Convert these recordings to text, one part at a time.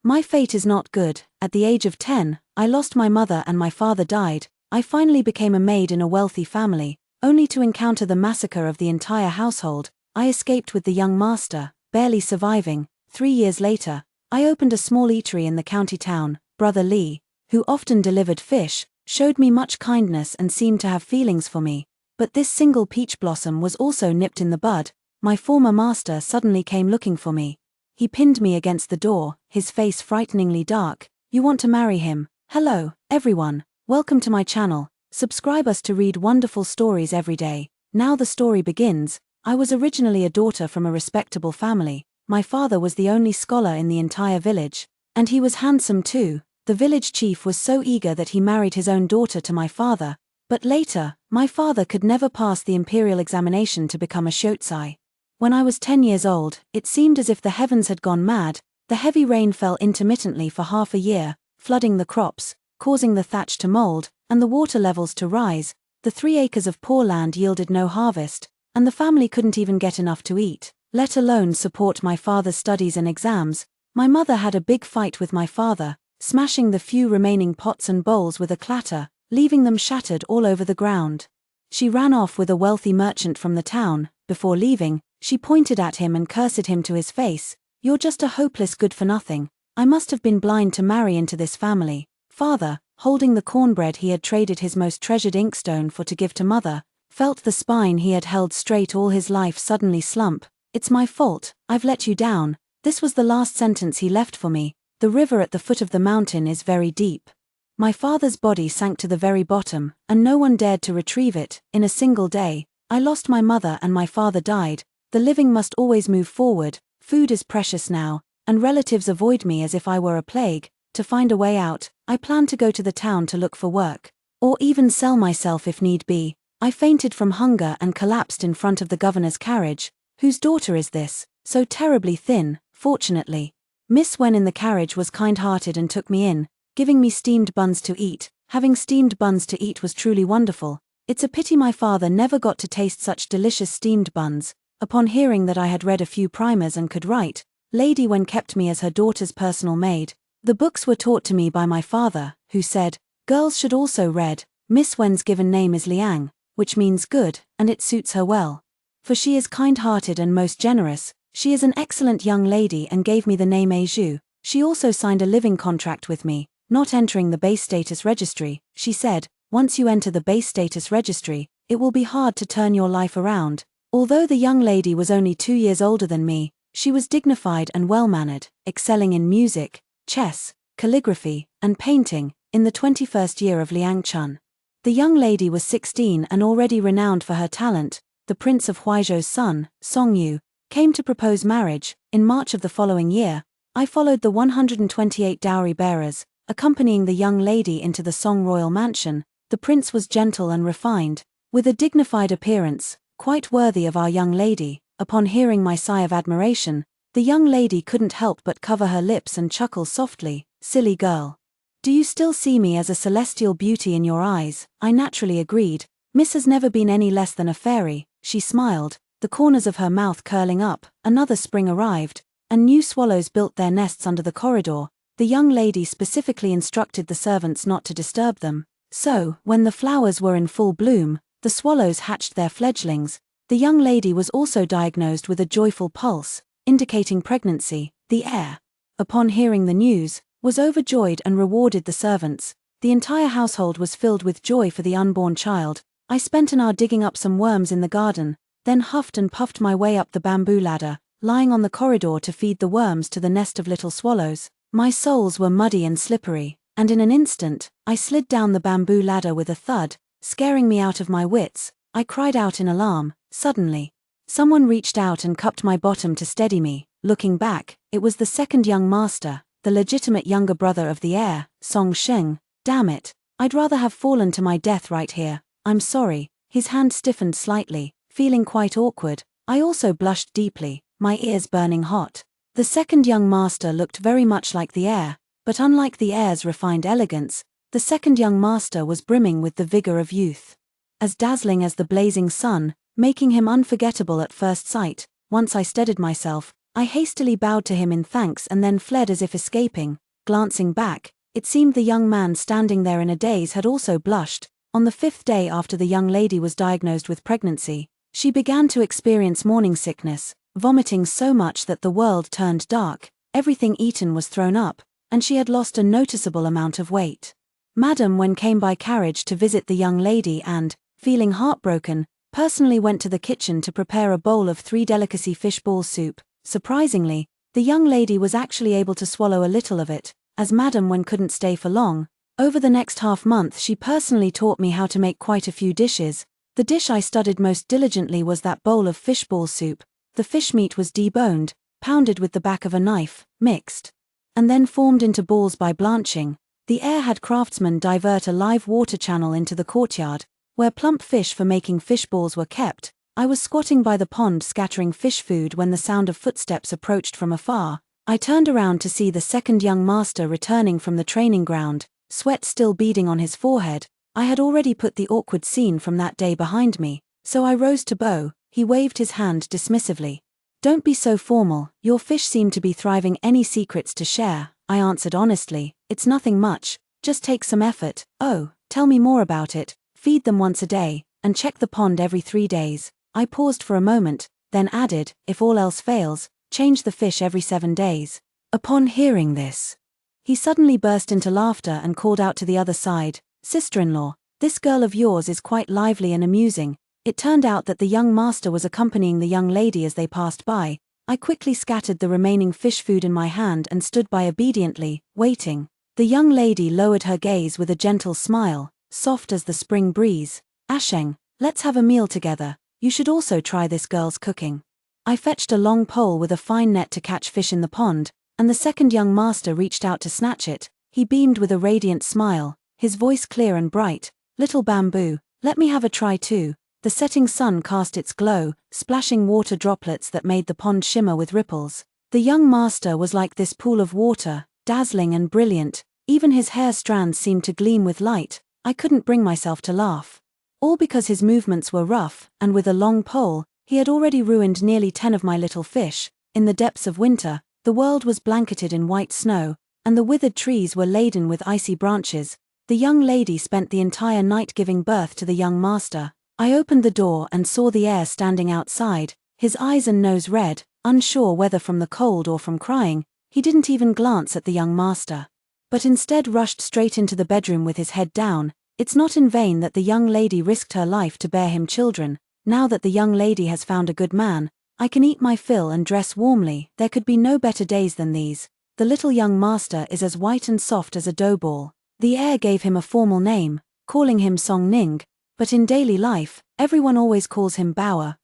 My fate is not good. At the age of 10, I lost my mother and my father died. I finally became a maid in a wealthy family, only to encounter the massacre of the entire household. I escaped with the young master, barely surviving. 3 years later, I opened a small eatery in the county town. Brother Lee, who often delivered fish, showed me much kindness and seemed to have feelings for me. But this single peach blossom was also nipped in the bud. My former master suddenly came looking for me. He pinned me against the door, his face frighteningly dark. You want to marry him? Hello, everyone. Welcome to my channel. Subscribe us to read wonderful stories every day. Now the story begins. I was originally a daughter from a respectable family. My father was the only scholar in the entire village. And he was handsome too. The village chief was so eager that he married his own daughter to my father. But later, my father could never pass the imperial examination to become a shotsai. When I was 10 years old, it seemed as if the heavens had gone mad. The heavy rain fell intermittently for half a year, flooding the crops, causing the thatch to mold, and the water levels to rise. The 3 acres of poor land yielded no harvest, and the family couldn't even get enough to eat, let alone support my father's studies and exams. My mother had a big fight with my father, smashing the few remaining pots and bowls with a clatter, leaving them shattered all over the ground. She ran off with a wealthy merchant from the town. Before leaving, she pointed at him and cursed him to his face. You're just a hopeless good-for-nothing. I must have been blind to marry into this family. Father, holding the cornbread he had traded his most treasured inkstone for to give to mother, felt the spine he had held straight all his life suddenly slump. It's my fault, I've let you down. This was the last sentence he left for me. The river at the foot of the mountain is very deep. My father's body sank to the very bottom, and no one dared to retrieve it. In a single day, I lost my mother and my father died. The living must always move forward. Food is precious now, and relatives avoid me as if I were a plague. To find a way out, I plan to go to the town to look for work, or even sell myself if need be. I fainted from hunger and collapsed in front of the governor's carriage. Whose daughter is this, so terribly thin? Fortunately, Miss Wen in the carriage was kind-hearted and took me in, giving me steamed buns to eat. Having steamed buns to eat was truly wonderful. It's a pity my father never got to taste such delicious steamed buns. Upon hearing that I had read a few primers and could write, Lady Wen kept me as her daughter's personal maid. The books were taught to me by my father, who said, girls should also read. Miss Wen's given name is Liang, which means good, and it suits her well. For she is kind-hearted and most generous. She is an excellent young lady and gave me the name Aizhu. She also signed a living contract with me, not entering the base status registry. She said, once you enter the base status registry, it will be hard to turn your life around. Although the young lady was only 2 years older than me, she was dignified and well-mannered, excelling in music, chess, calligraphy, and painting, in the 21st year of Liang Chun. The young lady was 16 and already renowned for her talent. The Prince of Huaizhou's son, Song Yu, came to propose marriage. In March of the following year, I followed the 128 dowry bearers, accompanying the young lady into the Song royal mansion. The prince was gentle and refined, with a dignified appearance, quite worthy of our young lady. Upon hearing my sigh of admiration, the young lady couldn't help but cover her lips and chuckle softly. Silly girl. Do you still see me as a celestial beauty in your eyes? I naturally agreed. Miss has never been any less than a fairy. She smiled, the corners of her mouth curling up. Another spring arrived, and new swallows built their nests under the corridor. The young lady specifically instructed the servants not to disturb them. So, when the flowers were in full bloom, the swallows hatched their fledglings. The young lady was also diagnosed with a joyful pulse, indicating pregnancy. The heir, upon hearing the news, was overjoyed and rewarded the servants. The entire household was filled with joy for the unborn child. I spent an hour digging up some worms in the garden, then huffed and puffed my way up the bamboo ladder, lying on the corridor to feed the worms to the nest of little swallows. My soles were muddy and slippery, and in an instant, I slid down the bamboo ladder with a thud, scaring me out of my wits. I cried out in alarm. Suddenly, someone reached out and cupped my bottom to steady me. Looking back, it was the second young master, the legitimate younger brother of the heir, Song Sheng. Damn it, I'd rather have fallen to my death right here. I'm sorry. His hand stiffened slightly, feeling quite awkward. I also blushed deeply, my ears burning hot. The second young master looked very much like the heir, but unlike the heir's refined elegance, the second young master was brimming with the vigor of youth. As dazzling as the blazing sun, making him unforgettable at first sight. Once I steadied myself, I hastily bowed to him in thanks and then fled as if escaping. Glancing back, it seemed the young man standing there in a daze had also blushed. On the 5th day after the young lady was diagnosed with pregnancy, she began to experience morning sickness, vomiting so much that the world turned dark, everything eaten was thrown up, and she had lost a noticeable amount of weight. Madam Wen came by carriage to visit the young lady and, feeling heartbroken, personally went to the kitchen to prepare a bowl of 3 delicacy fishball soup. Surprisingly, the young lady was actually able to swallow a little of it, as Madam Wen couldn't stay for long. Over the next half-month she personally taught me how to make quite a few dishes. The dish I studied most diligently was that bowl of fishball soup. The fish meat was deboned, pounded with the back of a knife, mixed, and then formed into balls by blanching. The air had craftsmen divert a live water channel into the courtyard, where plump fish for making fish balls were kept. I was squatting by the pond scattering fish food when the sound of footsteps approached from afar. I turned around to see the second young master returning from the training ground, sweat still beading on his forehead. I had already put the awkward scene from that day behind me, so I rose to bow. He waved his hand dismissively. "Don't be so formal, your fish seem to be thriving. Any secrets to share?" I answered honestly. "It's nothing much, just take some effort." "Oh, tell me more about it." "Feed them once a day, and check the pond every 3 days. I paused for a moment, then added, "If all else fails, change the fish every 7 days. Upon hearing this, he suddenly burst into laughter and called out to the other side, "Sister-in-law, this girl of yours is quite lively and amusing." It turned out that the young master was accompanying the young lady as they passed by. I quickly scattered the remaining fish food in my hand and stood by obediently, waiting. The young lady lowered her gaze with a gentle smile, soft as the spring breeze. "Asheng, let's have a meal together. You should also try this girl's cooking." I fetched a long pole with a fine net to catch fish in the pond, and the second young master reached out to snatch it. He beamed with a radiant smile, his voice clear and bright. "Little bamboo, let me have a try too." The setting sun cast its glow, splashing water droplets that made the pond shimmer with ripples. The young master was like this pool of water, dazzling and brilliant. Even his hair strands seemed to gleam with light. I couldn't bring myself to laugh. All because his movements were rough, and with a long pole, he had already ruined nearly 10 of my little fish. In the depths of winter, the world was blanketed in white snow, and the withered trees were laden with icy branches. The young lady spent the entire night giving birth to the young master. I opened the door and saw the heir standing outside, his eyes and nose red, unsure whether from the cold or from crying. He didn't even glance at the young master, but instead rushed straight into the bedroom with his head down. It's not in vain that the young lady risked her life to bear him children. Now that the young lady has found a good man, I can eat my fill and dress warmly. There could be no better days than these. The little young master is as white and soft as a dough ball. The heir gave him a formal name, calling him Song Ning, but in daily life, everyone always calls him Bower.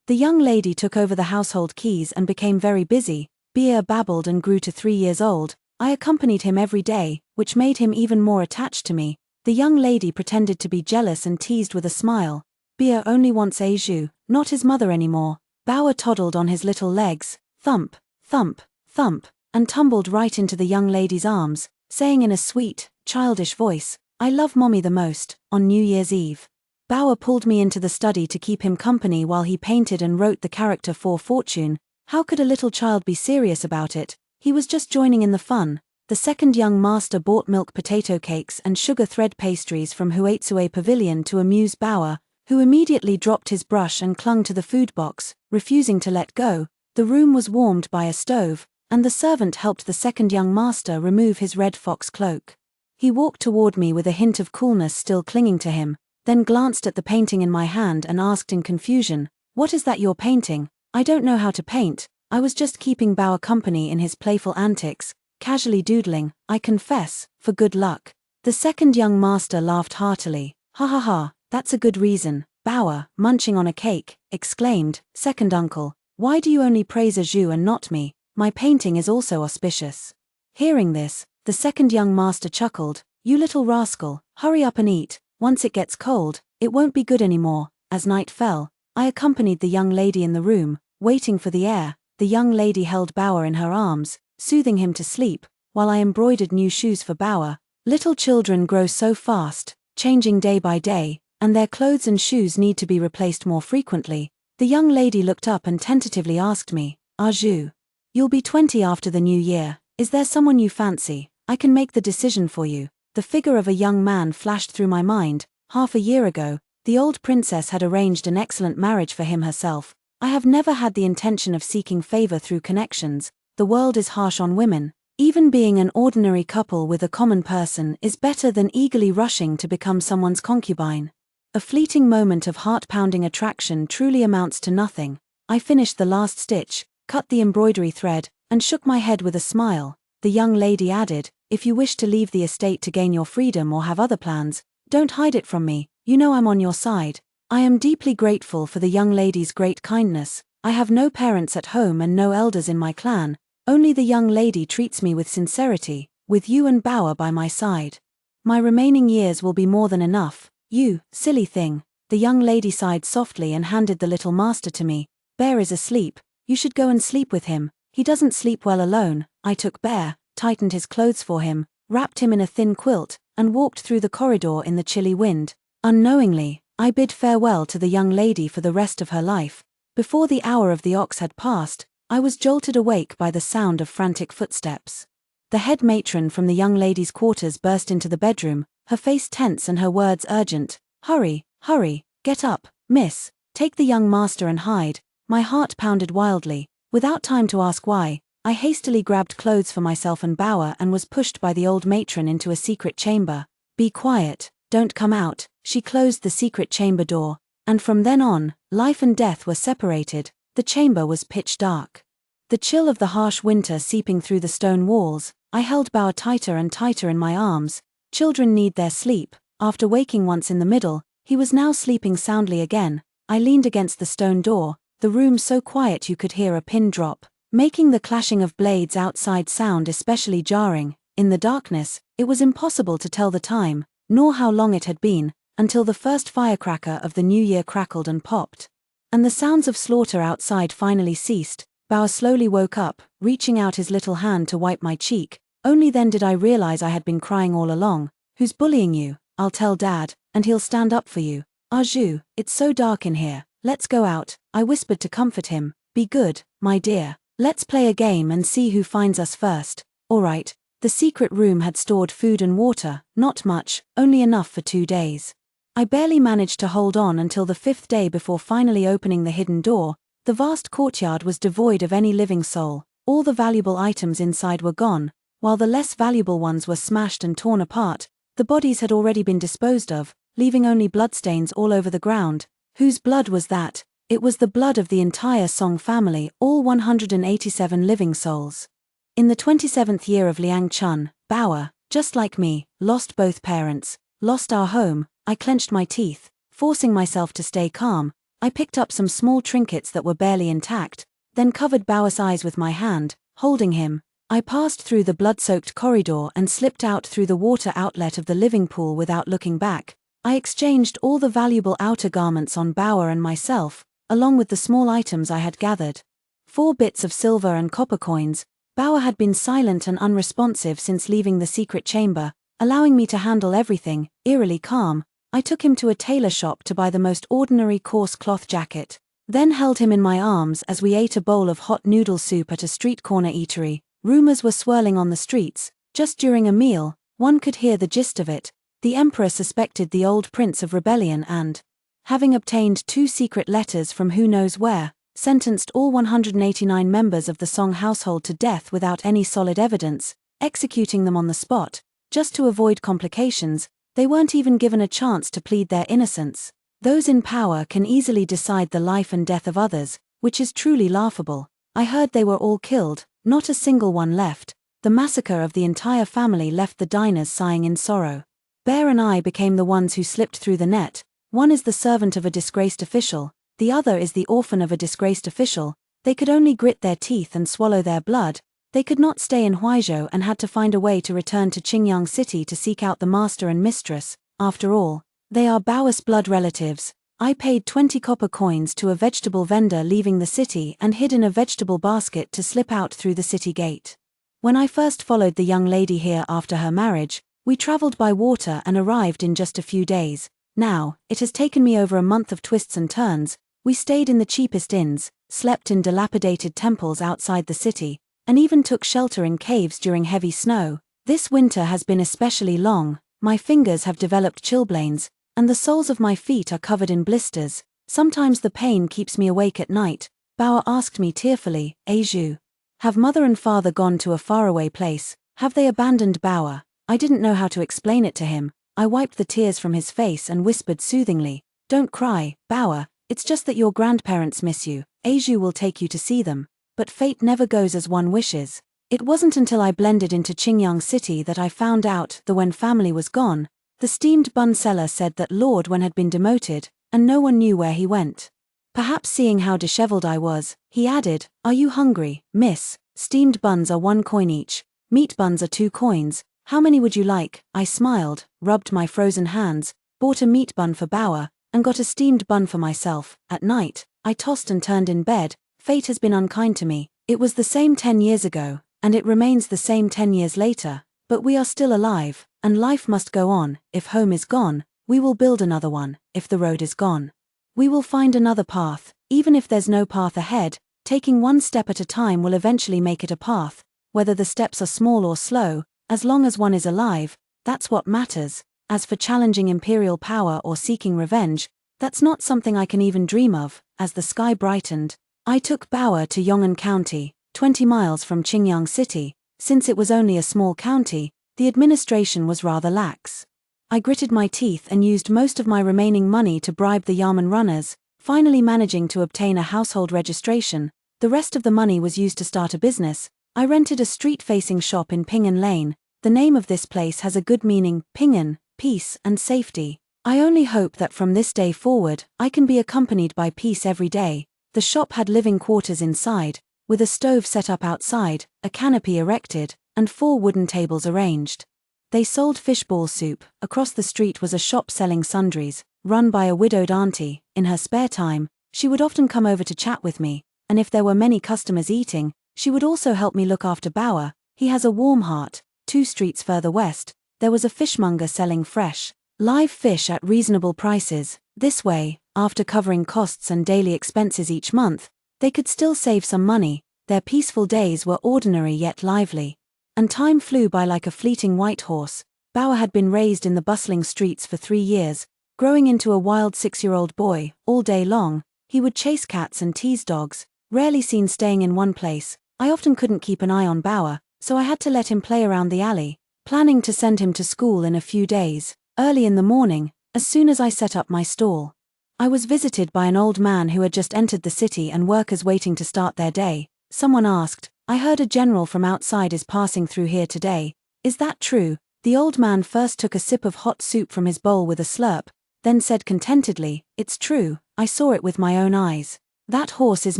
The young lady took over the household keys and became very busy. Beer babbled and grew to 3 years old. I accompanied him every day, which made him even more attached to me. The young lady pretended to be jealous and teased with a smile. Beer only wants Aiju, not his mother anymore. Bower toddled on his little legs, thump, thump, thump, and tumbled right into the young lady's arms, saying in a sweet, childish voice, "I love mommy the most." On New Year's Eve, Bower pulled me into the study to keep him company while he painted and wrote the character for Fortune. How could a little child be serious about it? He was just joining in the fun. The second young master bought milk potato cakes and sugar thread pastries from Huaitsue Pavilion to amuse Bower, who immediately dropped his brush and clung to the food box, refusing to let go. The room was warmed by a stove, and the servant helped the second young master remove his red fox cloak. He walked toward me with a hint of coolness still clinging to him, then glanced at the painting in my hand and asked in confusion, "What is that you're painting?" "I don't know how to paint. I was just keeping Bower company in his playful antics, casually doodling, I confess, for good luck." The second young master laughed heartily. "Ha ha ha, that's a good reason." Bower, munching on a cake, exclaimed, "Second uncle, why do you only praise Aju and not me? My painting is also auspicious." Hearing this, the second young master chuckled, "You little rascal, hurry up and eat. Once it gets cold, it won't be good anymore." As night fell, I accompanied the young lady in the room, waiting for the heir. The young lady held Bower in her arms, soothing him to sleep, while I embroidered new shoes for Bower. Little children grow so fast, changing day by day, and their clothes and shoes need to be replaced more frequently. The young lady looked up and tentatively asked me, Zhu. You'll be 20 after the new year. Is there someone you fancy? I can make the decision for you. The figure of a young man flashed through my mind. Half a year ago, the old princess had arranged an excellent marriage for him herself. I have never had the intention of seeking favor through connections. The world is harsh on women. Even being an ordinary couple with a common person is better than eagerly rushing to become someone's concubine. A fleeting moment of heart-pounding attraction truly amounts to nothing. I finished the last stitch, cut the embroidery thread, and shook my head with a smile. The young lady added, "If you wish to leave the estate to gain your freedom or have other plans, don't hide it from me. You know I'm on your side." I am deeply grateful for the young lady's great kindness. I have no parents at home and no elders in my clan. Only the young lady treats me with sincerity, with you and Bauer by my side. My remaining years will be more than enough. You, silly thing. The young lady sighed softly and handed the little master to me. Bear is asleep. You should go and sleep with him. He doesn't sleep well alone. I took Bear, tightened his clothes for him, wrapped him in a thin quilt, and walked through the corridor in the chilly wind. Unknowingly, I bid farewell to the young lady for the rest of her life. Before the hour of the ox had passed, I was jolted awake by the sound of frantic footsteps. The head matron from the young lady's quarters burst into the bedroom, her face tense and her words urgent. "Hurry, hurry, get up, miss, take the young master and hide." My heart pounded wildly. Without time to ask why, I hastily grabbed clothes for myself and Bauer and was pushed by the old matron into a secret chamber. "Be quiet, don't come out." She closed the secret chamber door, and from then on, life and death were separated. The chamber was pitch dark. The chill of the harsh winter seeping through the stone walls, I held Bauer tighter and tighter in my arms. Children need their sleep. After waking once in the middle, he was now sleeping soundly again. I leaned against the stone door, the room so quiet you could hear a pin drop, making the clashing of blades outside sound especially jarring. In the darkness, it was impossible to tell the time, nor how long it had been, until the first firecracker of the new year crackled and popped. And the sounds of slaughter outside finally ceased. Bauer slowly woke up, reaching out his little hand to wipe my cheek. Only then did I realize I had been crying all along. "Who's bullying you? I'll tell Dad, and he'll stand up for you." "Zhu, it's so dark in here. Let's go out," I whispered to comfort him. "Be good, my dear. Let's play a game and see who finds us first." All right. The secret room had stored food and water, not much, only enough for 2 days. I barely managed to hold on until the 5th day before finally opening the hidden door. The vast courtyard was devoid of any living soul. All the valuable items inside were gone, while the less valuable ones were smashed and torn apart. The bodies had already been disposed of, leaving only bloodstains all over the ground. Whose blood was that? It was the blood of the entire Song family, all 187 living souls. In the 27th year of Liang Chun, Bauer, just like me, lost both parents, lost our home. I clenched my teeth, forcing myself to stay calm. I picked up some small trinkets that were barely intact, then covered Bauer's eyes with my hand, holding him. I passed through the blood-soaked corridor and slipped out through the water outlet of the living pool without looking back. I exchanged all the valuable outer garments on Bauer and myself, along with the small items I had gathered. 4 bits of silver and copper coins. Bauer had been silent and unresponsive since leaving the secret chamber, allowing me to handle everything, eerily calm. I took him to a tailor shop to buy the most ordinary coarse cloth jacket, then held him in my arms as we ate a bowl of hot noodle soup at a street corner eatery. Rumors were swirling on the streets. Just during a meal, one could hear the gist of it. The emperor suspected the old prince of rebellion and, having obtained 2 secret letters from who knows where, sentenced all 189 members of the Song household to death without any solid evidence, executing them on the spot. Just to avoid complications, they weren't even given a chance to plead their innocence. Those in power can easily decide the life and death of others, which is truly laughable. I heard they were all killed, not a single one left. The massacre of the entire family left the diners sighing in sorrow. Bear and I became the ones who slipped through the net. One is the servant of a disgraced official, the other is the orphan of a disgraced official. They could only grit their teeth and swallow their blood. They could not stay in Huizhou and had to find a way to return to Qingyang City to seek out the master and mistress. After all, they are Baoist blood relatives. I paid 20 copper coins to a vegetable vendor leaving the city and hid in a vegetable basket to slip out through the city gate. When I first followed the young lady here after her marriage, we traveled by water and arrived in just a few days. Now, it has taken me over a month of twists and turns. We stayed in the cheapest inns, slept in dilapidated temples outside the city, and even took shelter in caves during heavy snow. This winter has been especially long, my fingers have developed chilblains, and the soles of my feet are covered in blisters. Sometimes the pain keeps me awake at night. Bao asked me tearfully, Aiju, have mother and father gone to a faraway place? Have they abandoned Bao? I didn't know how to explain it to him. I wiped the tears from his face and whispered soothingly, don't cry, Bao, it's just that your grandparents miss you. Aiju will take you to see them. But fate never goes as one wishes. It wasn't until I blended into Qingyang City that I found out that when family was gone, the steamed bun seller said that Lord Wen had been demoted, and no one knew where he went. Perhaps seeing how disheveled I was, he added, are you hungry, miss? Steamed buns are 1 coin each. Meat buns are 2 coins. How many would you like? I smiled, rubbed my frozen hands, bought a meat bun for Bao, and got a steamed bun for myself. At night, I tossed and turned in bed. Fate has been unkind to me. It was the same 10 years ago, and it remains the same 10 years later, but we are still alive, and life must go on. If home is gone, we will build another one. If the road is gone, we will find another path. Even if there's no path ahead, taking one step at a time will eventually make it a path. Whether the steps are small or slow, as long as one is alive, that's what matters. As for challenging imperial power or seeking revenge, that's not something I can even dream of. As the sky brightened, I took Bao to Yong'an County, 20 miles from Qingyang City. Since it was only a small county, the administration was rather lax. I gritted my teeth and used most of my remaining money to bribe the Yamen runners, finally managing to obtain a household registration. The rest of the money was used to start a business. I rented a street-facing shop in Ping'an Lane. The name of this place has a good meaning, Ping'an, peace and safety. I only hope that from this day forward, I can be accompanied by peace every day. The shop had living quarters inside, with a stove set up outside, a canopy erected, and 4 wooden tables arranged. They sold fishball soup. Across the street was a shop selling sundries, run by a widowed auntie. In her spare time, she would often come over to chat with me, and if there were many customers eating, she would also help me look after Bao. He has a warm heart. 2 streets further west, there was a fishmonger selling fresh, live fish at reasonable prices. This way, after covering costs and daily expenses each month, they could still save some money. Their peaceful days were ordinary yet lively. And time flew by like a fleeting white horse. Bao had been raised in the bustling streets for 3 years, growing into a wild 6-year-old boy. All day long, he would chase cats and tease dogs, rarely seen staying in one place. I often couldn't keep an eye on Bao, so I had to let him play around the alley, planning to send him to school in a few days. Early in the morning, as soon as I set up my stall, I was visited by an old man who had just entered the city and workers waiting to start their day. Someone asked, I heard a general from outside is passing through here today. Is that true? The old man first took a sip of hot soup from his bowl with a slurp, then said contentedly, it's true, I saw it with my own eyes. That horse is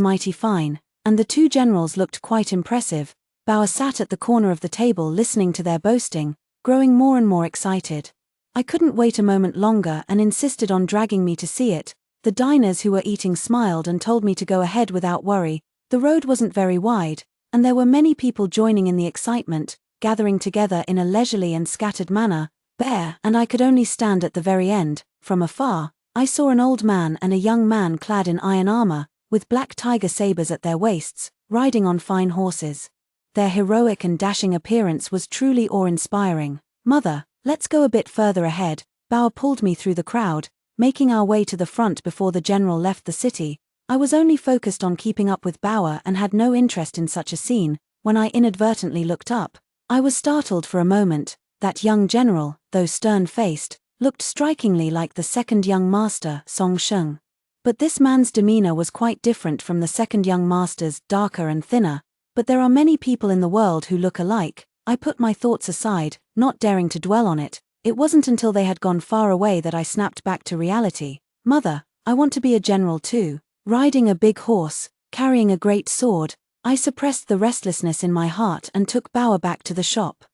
mighty fine. And the 2 generals looked quite impressive. Bao sat at the corner of the table listening to their boasting, growing more and more excited. I couldn't wait a moment longer and insisted on dragging me to see it. The diners who were eating smiled and told me to go ahead without worry. The road wasn't very wide, and there were many people joining in the excitement, gathering together in a leisurely and scattered manner. Bare, and I could only stand at the very end. From afar, I saw an old man and a young man clad in iron armor, with black tiger sabers at their waists, riding on fine horses. Their heroic and dashing appearance was truly awe-inspiring. Mother, let's go a bit further ahead. Bao pulled me through the crowd, making our way to the front before the general left the city. I was only focused on keeping up with Bao and had no interest in such a scene. When I inadvertently looked up, I was startled for a moment. That young general, though stern-faced, looked strikingly like the second young master, Song Sheng. But this man's demeanor was quite different from the second young master's, darker and thinner. But there are many people in the world who look alike. I put my thoughts aside, not daring to dwell on it. It wasn't until they had gone far away that I snapped back to reality. Mother, I want to be a general too. Riding a big horse, carrying a great sword. I suppressed the restlessness in my heart and took Bao back to the shop.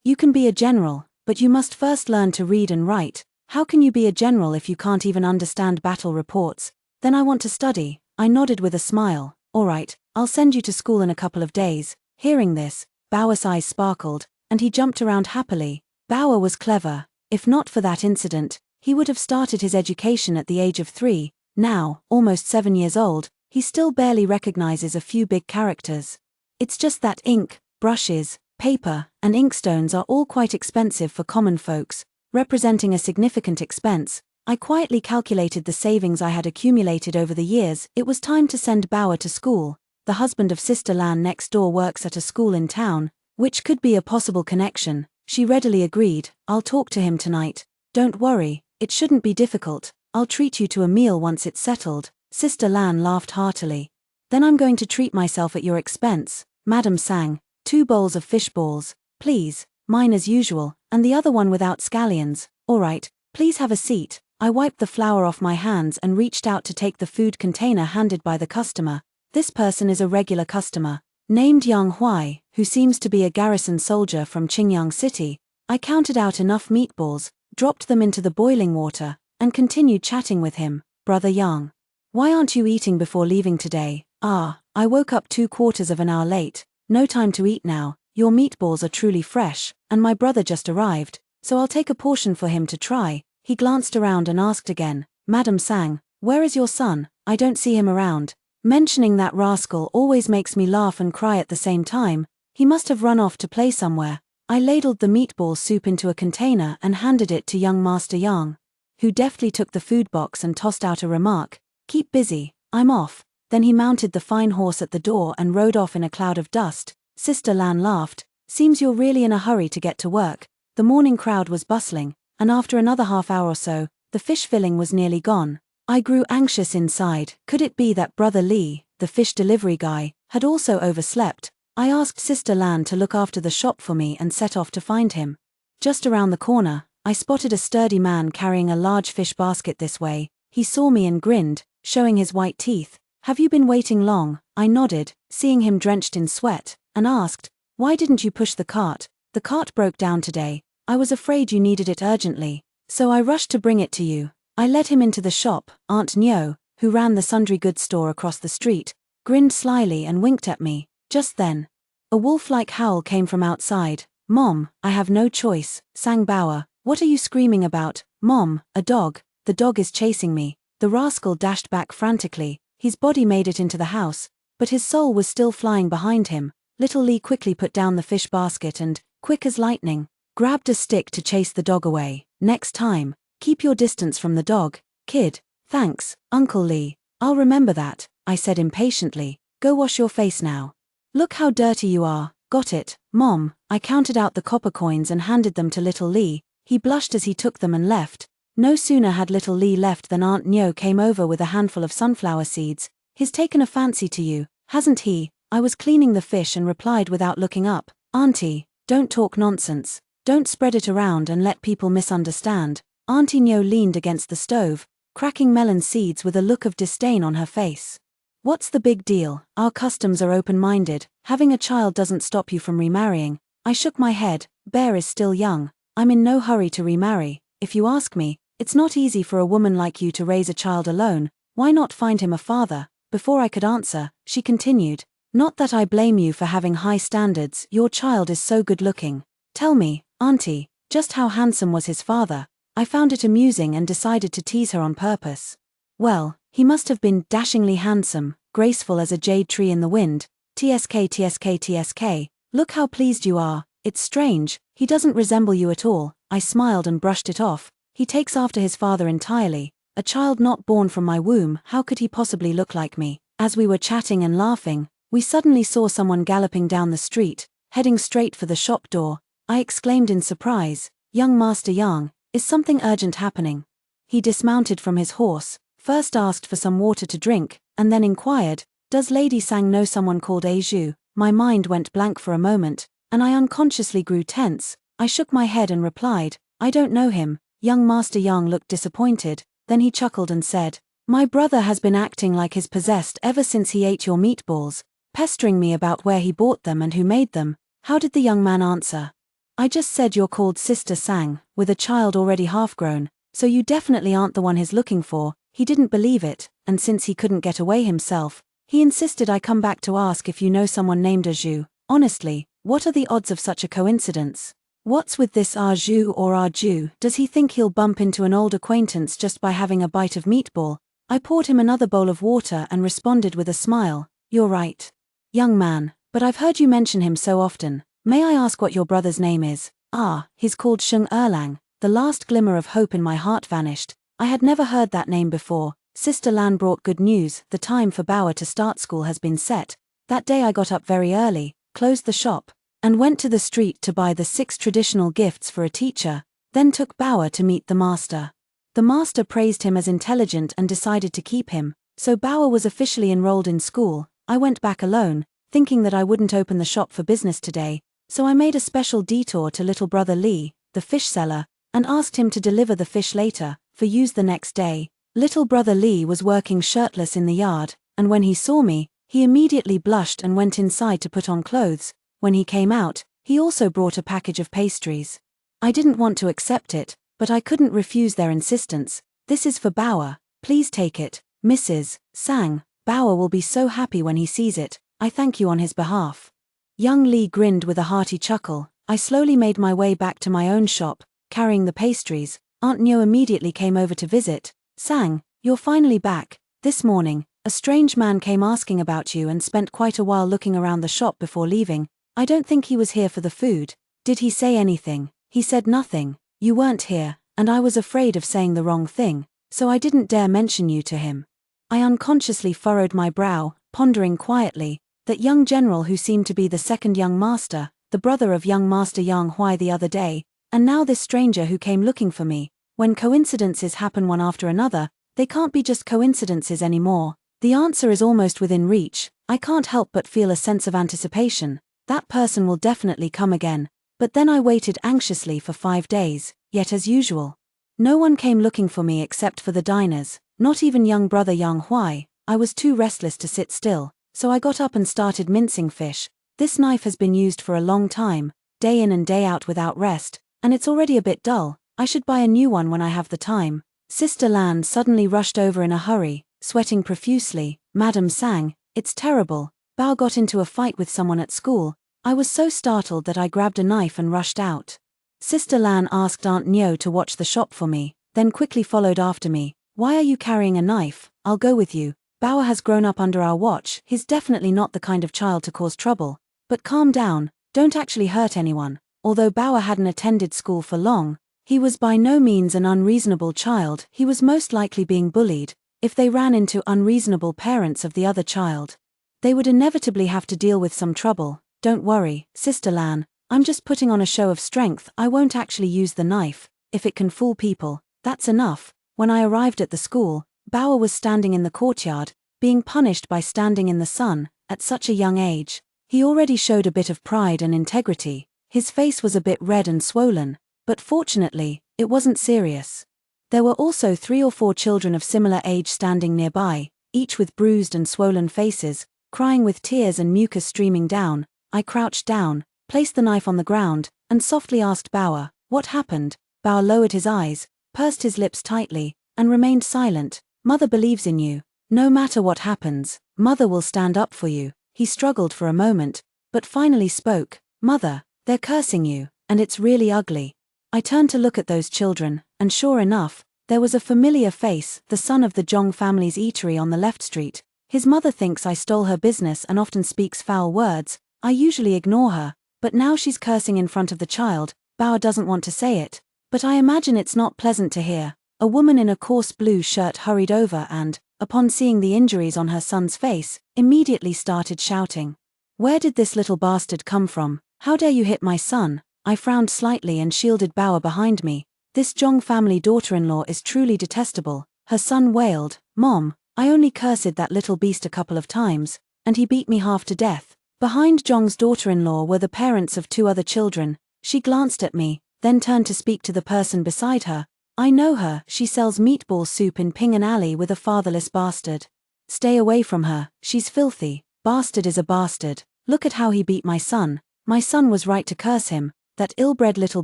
You can be a general, but you must first learn to read and write. How can you be a general if you can't even understand battle reports? Then I want to study. I nodded with a smile. All right, I'll send you to school in a couple of days. Hearing this, Bao's eyes sparkled, and he jumped around happily. Bao was clever. If not for that incident, he would have started his education at the age of 3. Now, almost 7 years old, he still barely recognizes a few big characters. It's just that ink, brushes, paper, and inkstones are all quite expensive for common folks, representing a significant expense. I quietly calculated the savings I had accumulated over the years. It was time to send Bauer to school. The husband of Sister Lan next door works at a school in town, which could be a possible connection. She readily agreed. I'll talk to him tonight. Don't worry, it shouldn't be difficult. I'll treat you to a meal once it's settled. Sister Lan laughed heartily. Then I'm going to treat myself at your expense. Madam sang. 2 bowls of fish balls, please, mine as usual, and the other one without scallions. All right, please have a seat. I wiped the flour off my hands and reached out to take the food container handed by the customer. This person is a regular customer, named Yang Huai, who seems to be a garrison soldier from Qingyang City. I counted out enough meatballs, dropped them into the boiling water, and continued chatting with him. Brother Yang, why aren't you eating before leaving today? I woke up 2/4 of an hour late. No time to eat now. Your meatballs are truly fresh, and my brother just arrived, so I'll take a portion for him to try. He glanced around and asked again. Madam sang, where is your son? I don't see him around. Mentioning that rascal always makes me laugh and cry at the same time. He must have run off to play somewhere. I ladled the meatball soup into a container and handed it to young Master Yang, who deftly took the food box and tossed out a remark. Keep busy, I'm off. Then he mounted the fine horse at the door and rode off in a cloud of dust. Sister Lan laughed. Seems you're really in a hurry to get to work. The morning crowd was bustling, and after another half hour or so, the fish filling was nearly gone. I grew anxious inside. Could it be that Brother Li, the fish delivery guy, had also overslept? I asked Sister Lan to look after the shop for me and set off to find him. Just around the corner, I spotted a sturdy man carrying a large fish basket this way. He saw me and grinned, showing his white teeth. Have you been waiting long? I nodded, seeing him drenched in sweat, and asked, why didn't you push the cart? The cart broke down today. I was afraid you needed it urgently, so I rushed to bring it to you. I led him into the shop. Aunt Nyo, who ran the sundry goods store across the street, grinned slyly and winked at me. Just then, a wolf-like howl came from outside. Mom, I have no choice, sang Bauer. What are you screaming about? Mom, a dog. The dog is chasing me. The rascal dashed back frantically. His body made it into the house, but his soul was still flying behind him. Little Lee quickly put down the fish basket and, quick as lightning, grabbed a stick to chase the dog away. Next time, keep your distance from the dog, kid. Thanks, Uncle Lee. I'll remember that, I said impatiently. Go wash your face now. Look how dirty you are. Got it, Mom. I counted out the copper coins and handed them to Little Lee. He blushed as he took them and left. No sooner had Little Lee left than Aunt Nyo came over with a handful of sunflower seeds. He's taken a fancy to you, hasn't he? I was cleaning the fish and replied without looking up. Auntie, don't talk nonsense. Don't spread it around and let people misunderstand. Auntie Nyo leaned against the stove, cracking melon seeds with a look of disdain on her face. What's the big deal? Our customs are open-minded. Having a child doesn't stop you from remarrying. I shook my head. Bear is still young. I'm in no hurry to remarry. If you ask me, it's not easy for a woman like you to raise a child alone. Why not find him a father? Before I could answer, she continued. Not that I blame you for having high standards. Your child is so good-looking. Tell me, Auntie, just how handsome was his father? I found it amusing and decided to tease her on purpose. Well, he must have been dashingly handsome, graceful as a jade tree in the wind. TSK TSK TSK. Look how pleased you are. It's strange, he doesn't resemble you at all. I smiled and brushed it off. He takes after his father entirely. A child not born from my womb, how could he possibly look like me? As we were chatting and laughing, we suddenly saw someone galloping down the street, heading straight for the shop door. I exclaimed in surprise, Young Master Yang, is something urgent happening? He dismounted from his horse, first asked for some water to drink, and then inquired, does Lady Sang know someone called Aiju? My mind went blank for a moment, and I unconsciously grew tense. I shook my head and replied, I don't know him. Young Master Yang looked disappointed, then he chuckled and said, my brother has been acting like he's possessed ever since he ate your meatballs, pestering me about where he bought them and who made them. How did the young man answer? I just said you're called Sister Sang, with a child already half-grown, so you definitely aren't the one he's looking for. He didn't believe it, and since he couldn't get away himself, he insisted I come back to ask if you know someone named Aju. Honestly, what are the odds of such a coincidence? What's with this Aju or Arju? Does he think he'll bump into an old acquaintance just by having a bite of meatball? I poured him another bowl of water and responded with a smile, "You're right, young man, but I've heard you mention him so often. May I ask what your brother's name is?" "Ah, he's called Sheng Erlang." The last glimmer of hope in my heart vanished. I had never heard that name before. Sister Lan brought good news. The time for Bauer to start school has been set. That day I got up very early, closed the shop, and went to the street to buy the 6 traditional gifts for a teacher, then took Bauer to meet the master. The master praised him as intelligent and decided to keep him, so Bauer was officially enrolled in school. I went back alone, thinking that I wouldn't open the shop for business today, so I made a special detour to little brother Li, the fish seller, and asked him to deliver the fish later, for use the next day. Little brother Li was working shirtless in the yard, and when he saw me, he immediately blushed and went inside to put on clothes. When he came out, he also brought a package of pastries. I didn't want to accept it, but I couldn't refuse their insistence. "This is for Bauer, please take it, Mrs. Sang. Bauer will be so happy when he sees it. I thank you on his behalf." Young Li grinned with a hearty chuckle. I slowly made my way back to my own shop, carrying the pastries. Aunt Nyo immediately came over to visit. "Sang, you're finally back. This morning, a strange man came asking about you and spent quite a while looking around the shop before leaving. I don't think he was here for the food." "Did he say anything?" "He said nothing. You weren't here, and I was afraid of saying the wrong thing, so I didn't dare mention you to him." I unconsciously furrowed my brow, pondering quietly. That young general who seemed to be the second young master, the brother of young Master Yang Huai the other day, and now this stranger who came looking for me. When coincidences happen one after another, they can't be just coincidences anymore. The answer is almost within reach. I can't help but feel a sense of anticipation. That person will definitely come again. But then I waited anxiously for 5 days, yet as usual, no one came looking for me except for the diners, not even young brother Yang Huai. I was too restless to sit still, so I got up and started mincing fish. This knife has been used for a long time, day in and day out without rest, and it's already a bit dull. I should buy a new one when I have the time. Sister Lan suddenly rushed over in a hurry, sweating profusely. "Madam Sang, it's terrible. Bao got into a fight with someone at school." I was so startled that I grabbed a knife and rushed out. Sister Lan asked Aunt Nyo to watch the shop for me, then quickly followed after me. "Why are you carrying a knife? I'll go with you. Bauer has grown up under our watch. He's definitely not the kind of child to cause trouble. But calm down, don't actually hurt anyone." Although Bauer hadn't attended school for long, he was by no means an unreasonable child. He was most likely being bullied. If they ran into unreasonable parents of the other child, they would inevitably have to deal with some trouble. "Don't worry, Sister Lan, I'm just putting on a show of strength. I won't actually use the knife. If it can fool people, that's enough." When I arrived at the school, Bauer was standing in the courtyard, being punished by standing in the sun. At such a young age, he already showed a bit of pride and integrity. His face was a bit red and swollen, but fortunately, it wasn't serious. There were also 3 or 4 children of similar age standing nearby, each with bruised and swollen faces, crying with tears and mucus streaming down. I crouched down, placed the knife on the ground, and softly asked Bauer, "What happened?" Bauer lowered his eyes, pursed his lips tightly, and remained silent. "Mother believes in you. No matter what happens, Mother will stand up for you." He struggled for a moment, but finally spoke. "Mother, they're cursing you, and it's really ugly." I turned to look at those children, and sure enough, there was a familiar face, the son of the Zhong family's eatery on the left street. His mother thinks I stole her business and often speaks foul words. I usually ignore her, but now she's cursing in front of the child. Bauer doesn't want to say it, but I imagine it's not pleasant to hear. A woman in a coarse blue shirt hurried over and, upon seeing the injuries on her son's face, immediately started shouting. "Where did this little bastard come from? How dare you hit my son?" I frowned slightly and shielded Bauer behind me. This Zhong family daughter-in-law is truly detestable. Her son wailed, "Mom, I only cursed that little beast a couple of times, and he beat me half to death." Behind Zhong's daughter-in-law were the parents of 2 other children. She glanced at me, then turned to speak to the person beside her. "I know her, she sells meatball soup in Ping An Alley with a fatherless bastard. Stay away from her, she's filthy. Bastard is a bastard. Look at how he beat my son. My son was right to curse him. That ill-bred little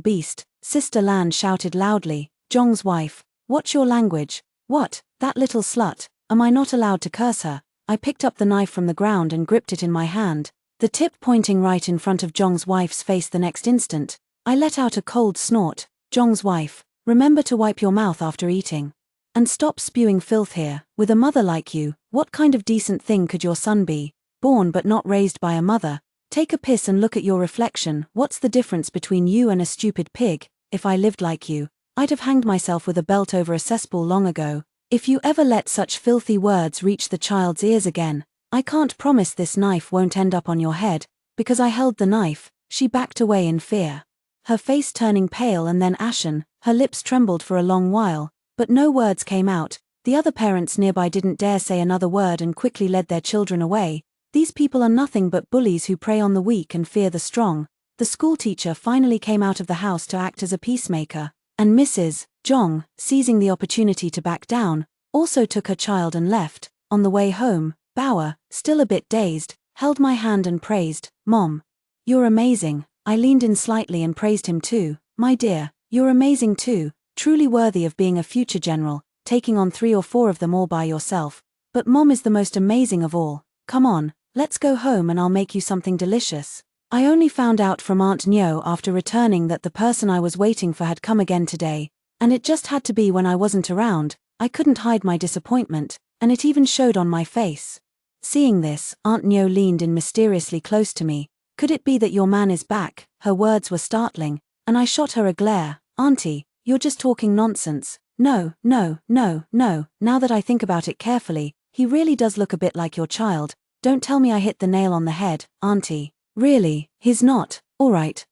beast." Sister Lan shouted loudly, "Zhong's wife, watch your language." "What, that little slut, am I not allowed to curse her?" I picked up the knife from the ground and gripped it in my hand, the tip pointing right in front of Zhong's wife's face. The next instant, I let out a cold snort. "Zhong's wife, remember to wipe your mouth after eating." And stop spewing filth here. With a mother like you, what kind of decent thing could your son be? Born but not raised by a mother. Take a piss and look at your reflection. What's the difference between you and a stupid pig? If I lived like you, I'd have hanged myself with a belt over a cesspool long ago. If you ever let such filthy words reach the child's ears again, I can't promise this knife won't end up on your head, because I held the knife. She backed away in fear. Her face turning pale and then ashen, her lips trembled for a long while, but no words came out. The other parents nearby didn't dare say another word and quickly led their children away. These people are nothing but bullies who prey on the weak and fear the strong. The schoolteacher finally came out of the house to act as a peacemaker, and Mrs. Zhong, seizing the opportunity to back down, also took her child and left. On the way home, Bauer, still a bit dazed, held my hand and praised, "Mom, you're amazing." I leaned in slightly and praised him too. "My dear, you're amazing too, truly worthy of being a future general, taking on 3 or 4 of them all by yourself. But Mom is the most amazing of all. Come on, let's go home and I'll make you something delicious." I only found out from Aunt Nyo after returning that the person I was waiting for had come again today, and it just had to be when I wasn't around. I couldn't hide my disappointment, and it even showed on my face. Seeing this, Aunt Nyo leaned in mysteriously close to me. "Could it be that your man is back?" Her words were startling, and I shot her a glare. "Auntie, you're just talking nonsense." No. Now that I think about it carefully, he really does look a bit like your child. Don't tell me I hit the nail on the head, Auntie. Really, he's not. Alright,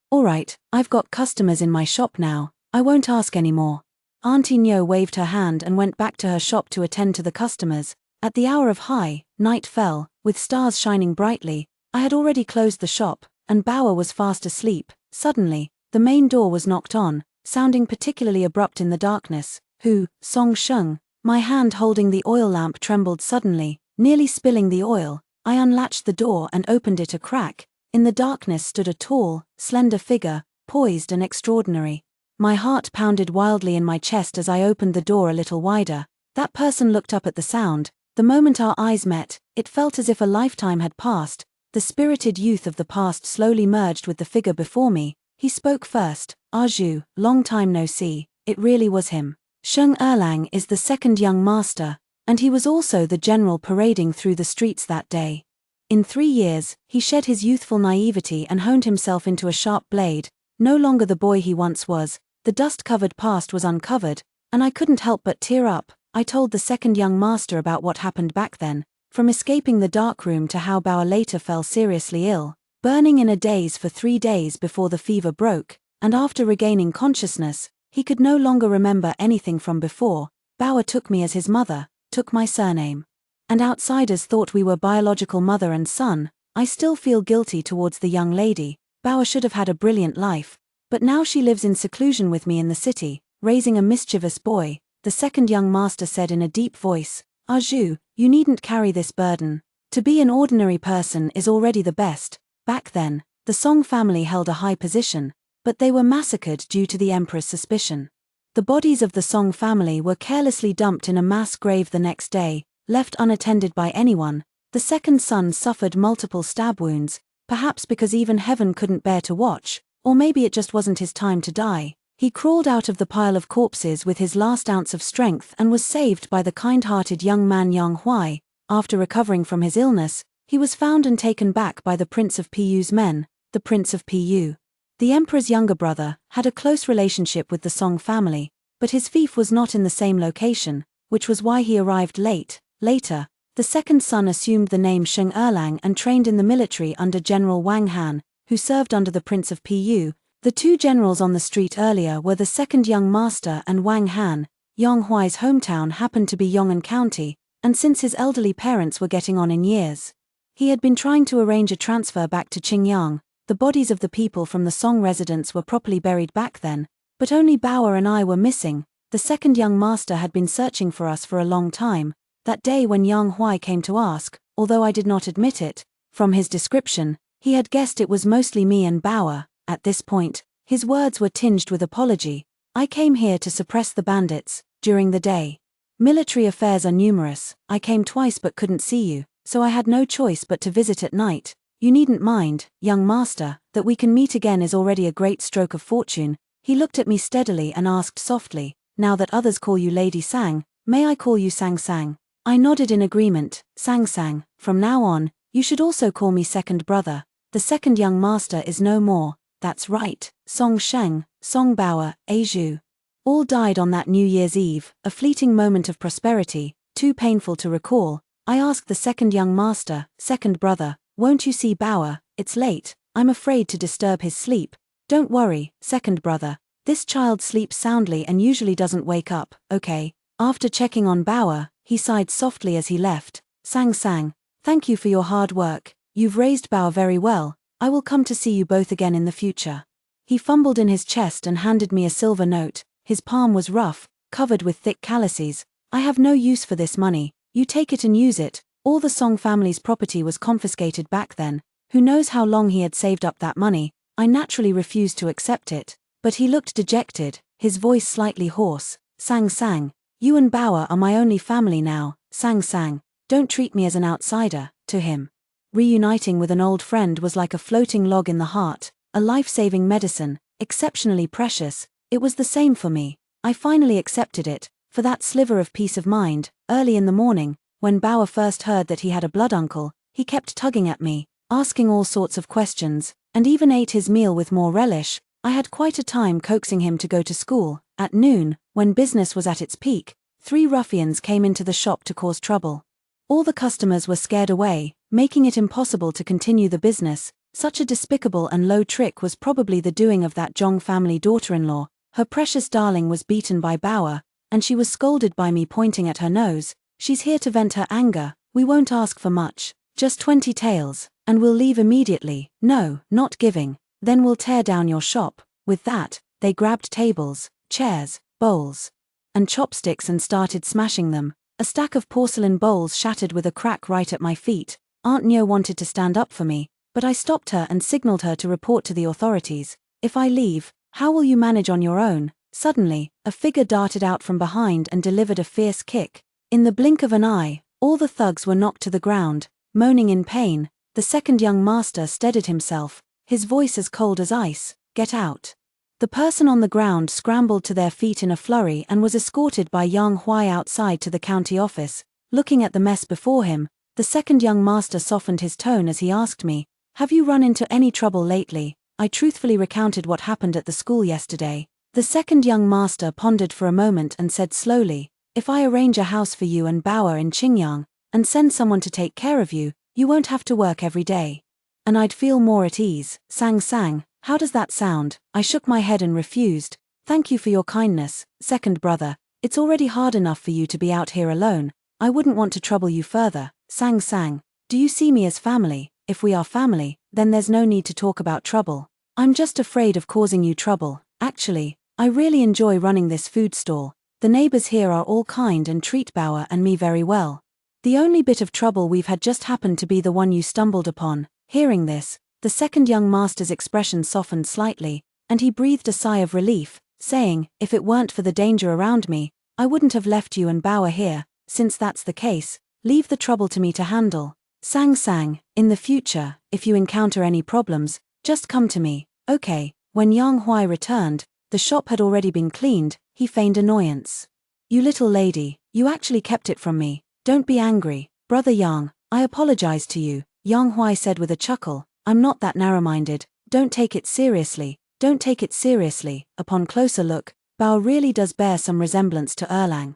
I've got customers in my shop now. I won't ask anymore. Auntie Nyo waved her hand and went back to her shop to attend to the customers. At the hour of high, night fell, with stars shining brightly. I had already closed the shop, and Bauer was fast asleep. Suddenly, the main door was knocked on, sounding particularly abrupt in the darkness. "Who?" Song Sheng. My hand holding the oil lamp trembled suddenly, nearly spilling the oil. I unlatched the door and opened it a crack. In the darkness stood a tall, slender figure, poised and extraordinary. My heart pounded wildly in my chest as I opened the door a little wider. That person looked up at the sound. The moment our eyes met, it felt as if a lifetime had passed. The spirited youth of the past slowly merged with the figure before me. He spoke first. "Arju, long time no see." It really was him. Sheng Erlang is the second young master, and he was also the general parading through the streets that day. In 3 years, he shed his youthful naivety and honed himself into a sharp blade. No longer the boy he once was, the dust-covered past was uncovered, and I couldn't help but tear up. I told the second young master about what happened back then, from escaping the dark room to how Bauer later fell seriously ill, burning in a daze for 3 days before the fever broke, and after regaining consciousness, he could no longer remember anything from before. Bauer took me as his mother, took my surname. And outsiders thought we were biological mother and son. I still feel guilty towards the young lady. Bauer should have had a brilliant life, but now she lives in seclusion with me in the city, raising a mischievous boy. The second young master said in a deep voice, "Arju, you needn't carry this burden. To be an ordinary person is already the best." Back then, the Song family held a high position, but they were massacred due to the emperor's suspicion. The bodies of the Song family were carelessly dumped in a mass grave the next day, left unattended by anyone. The second son suffered multiple stab wounds, perhaps because even heaven couldn't bear to watch, or maybe it just wasn't his time to die. He crawled out of the pile of corpses with his last ounce of strength and was saved by the kind-hearted young man Yang Huai. After recovering from his illness, he was found and taken back by the Prince of Piyu's men, the Prince of Piyu. The emperor's younger brother had a close relationship with the Song family, but his fief was not in the same location, which was why he arrived late. Later, the second son assumed the name Sheng Erlang and trained in the military under General Wang Han, who served under the Prince of Piyu. The 2 generals on the street earlier were the second young master and Wang Han. Yang Huai's hometown happened to be Yong'an County, and since his elderly parents were getting on in years, he had been trying to arrange a transfer back to Qingyang. The bodies of the people from the Song residence were properly buried back then, but only Bauer and I were missing. The second young master had been searching for us for a long time. That day when Yang Huai came to ask, although I did not admit it, from his description, he had guessed it was mostly me and Bauer. At this point, his words were tinged with apology. "I came here to suppress the bandits, during the day. Military affairs are numerous. I came twice but couldn't see you, so I had no choice but to visit at night. You needn't mind, young master, that we can meet again is already a great stroke of fortune." He looked at me steadily and asked softly, "Now that others call you Lady Sang, May I call you Sang Sang? I nodded in agreement. Sang Sang, from now on, you should also call me second brother. The second young master is no more. That's right. Song Sheng, Song Bao, Aizhu. All died on that New Year's Eve, a fleeting moment of prosperity, too painful to recall. I asked the second young master, second brother, won't you see Bao? It's late, I'm afraid to disturb his sleep. Don't worry, second brother. This child sleeps soundly and usually doesn't wake up, okay? After checking on Bao, he sighed softly as he left. Sang Sang, thank you for your hard work. You've raised Bao very well. I will come to see you both again in the future. He fumbled in his chest and handed me a silver note. His palm was rough, covered with thick calluses. I have no use for this money. You take it and use it. All the Song family's property was confiscated back then. Who knows how long he had saved up that money? I naturally refused to accept it. But he looked dejected, his voice slightly hoarse. Sang Sang, you and Bao are my only family now. Sang Sang, don't treat me as an outsider. To him, reuniting with an old friend was like a floating log in the heart, a life-saving medicine, exceptionally precious. It was the same for me. I finally accepted it, for that sliver of peace of mind. Early in the morning, when Bao first heard that he had a blood uncle, he kept tugging at me, asking all sorts of questions, and even ate his meal with more relish. I had quite a time coaxing him to go to school. At noon, when business was at its peak, 3 ruffians came into the shop to cause trouble. All the customers were scared away, making it impossible to continue the business. Such a despicable and low trick was probably the doing of that Zhong family daughter-in-law. Her precious darling was beaten by Bao, and she was scolded by me pointing at her nose. She's here to vent her anger. We won't ask for much, just 20 taels, and we'll leave immediately. No, not giving. Then we'll tear down your shop. With that, they grabbed tables, chairs, bowls, and chopsticks and started smashing them. A stack of porcelain bowls shattered with a crack right at my feet. Aunt Nyo wanted to stand up for me, but I stopped her and signaled her to report to the authorities. If I leave, how will you manage on your own? Suddenly, a figure darted out from behind and delivered a fierce kick. In the blink of an eye, all the thugs were knocked to the ground, moaning in pain. The second young master steadied himself, his voice as cold as ice. Get out. The person on the ground scrambled to their feet in a flurry and was escorted by Yang Huai outside to the county office. Looking at the mess before him, the second young master softened his tone as he asked me, have you run into any trouble lately? I truthfully recounted what happened at the school yesterday. The second young master pondered for a moment and said slowly, if I arrange a house for you and Bao in Qingyang, and send someone to take care of you, you won't have to work every day. And I'd feel more at ease. Sang Sang, how does that sound? I shook my head and refused. Thank you for your kindness, second brother. It's already hard enough for you to be out here alone. I wouldn't want to trouble you further. Sang Sang, do you see me as family? If we are family, then there's no need to talk about trouble. I'm just afraid of causing you trouble. Actually, I really enjoy running this food stall. The neighbors here are all kind and treat Bao and me very well. The only bit of trouble we've had just happened to be the one you stumbled upon. Hearing this, the second young master's expression softened slightly, and he breathed a sigh of relief, saying, if it weren't for the danger around me, I wouldn't have left you and Bao here. Since that's the case, leave the trouble to me to handle. Sang Sang, in the future, if you encounter any problems, just come to me. Okay. When Yang Huai returned, the shop had already been cleaned. He feigned annoyance. You little lady, you actually kept it from me. Don't be angry, brother Yang, I apologize to you, Yang Huai said with a chuckle. I'm not that narrow-minded. Don't take it seriously. Don't take it seriously. Upon closer look, Bao really does bear some resemblance to Erlang.